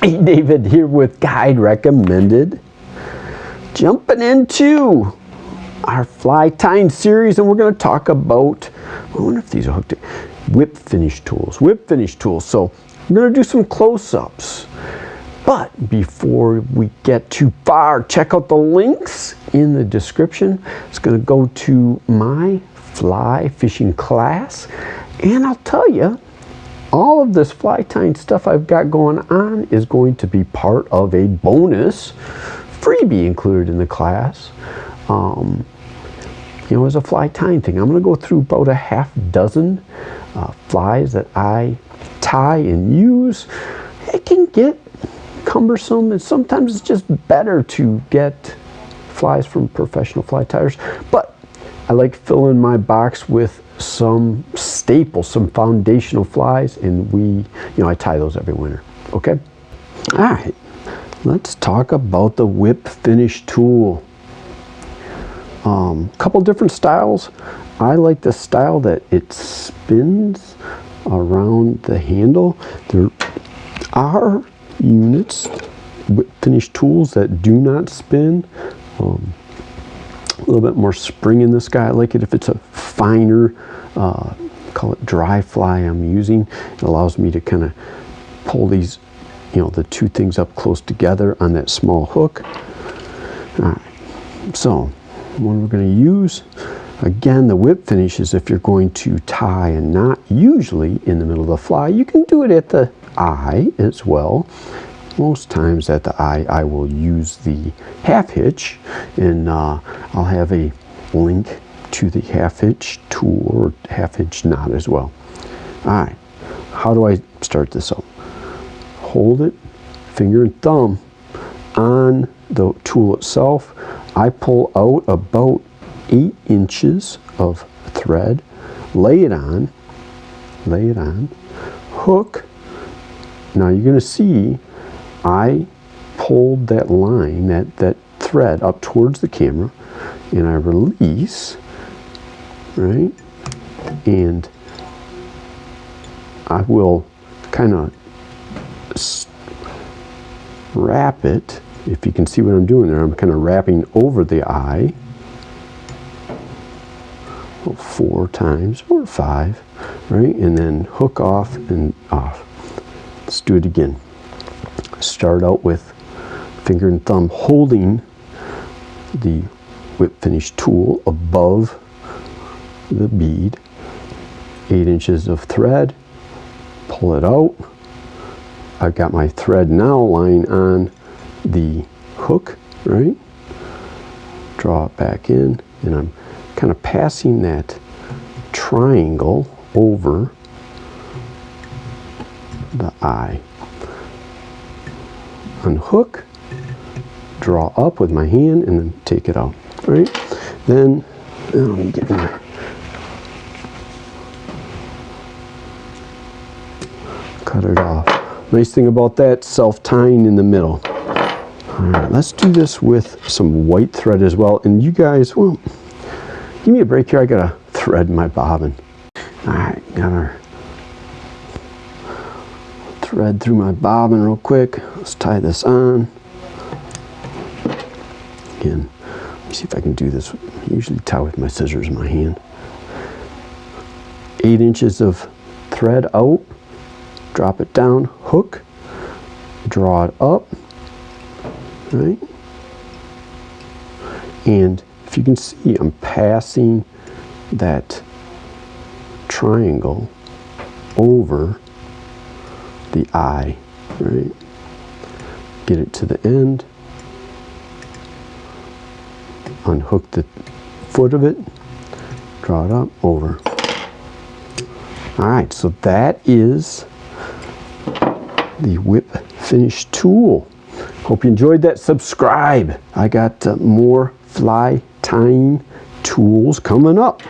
Hey, David here with Guide Recommended. Jumping into our fly tying series, and we're going to talk about, I wonder if these are hooked, whip finish tools. So we're going to do some close-ups. But before we get too far, check out the links in the description. It's going to go to my fly fishing class, and I'll tell you, all of this fly tying stuff I've got going on is going to be part of a bonus freebie included in the class. As a fly tying thing, I'm going to go through about a half dozen flies that I tie and use. It can get cumbersome, and sometimes it's just better to get flies from professional fly tiers, but I like filling my box with some staples, some foundational flies, and I tie those every winter. Okay? All right, let's talk about the whip finish tool. Couple different styles. I like the style that it spins around the handle. There are units, whip finish tools, that do not spin. A little bit more spring in this guy. I like it if it's a finer, call it dry fly I'm using. It allows me to kind of pull these, the two things up close together on that small hook. All right, so what we're going to use, again, the whip finish is if you're going to tie and not usually in the middle of the fly. You can do it at the eye as well. Most times at the eye, I will use the half hitch, and I'll have a link to the half hitch tool or half hitch knot as well. All right, how do I start this out? Hold it, finger and thumb on the tool itself. I pull out about 8 inches of thread, lay it on, hook. Now you're going to see I pulled that line, that thread up towards the camera, and I release, right? And I will kind of wrap it. If you can see what I'm doing there, I'm kind of wrapping over the eye 4 times or 5, right? And then hook off and off. Let's do it again. Start out with finger and thumb holding the whip finish tool above the bead, 8 inches of thread, pull it out. I've got my thread now lying on the hook, right? Draw it back in, and I'm kind of passing that triangle over the eye. Unhook, draw up with my hand, and then take it out. All right? Then let me get my cut it off. Nice thing about that, self-tying in the middle. All right, let's do this with some white thread as well. And you guys, well, give me a break here. I gotta thread my bobbin. All right, got our thread through my bobbin real quick. Let's tie this on. Again, let me see if I can do this. I usually tie with my scissors in my hand. 8 inches of thread out. Drop it down, hook, draw it up, right? And if you can see, I'm passing that triangle over the eye, right? Get it to the end, unhook the foot of it, draw it up, over. All right, so that is the whip finish tool. Hope you enjoyed that. Subscribe. I got more fly tying tools coming up.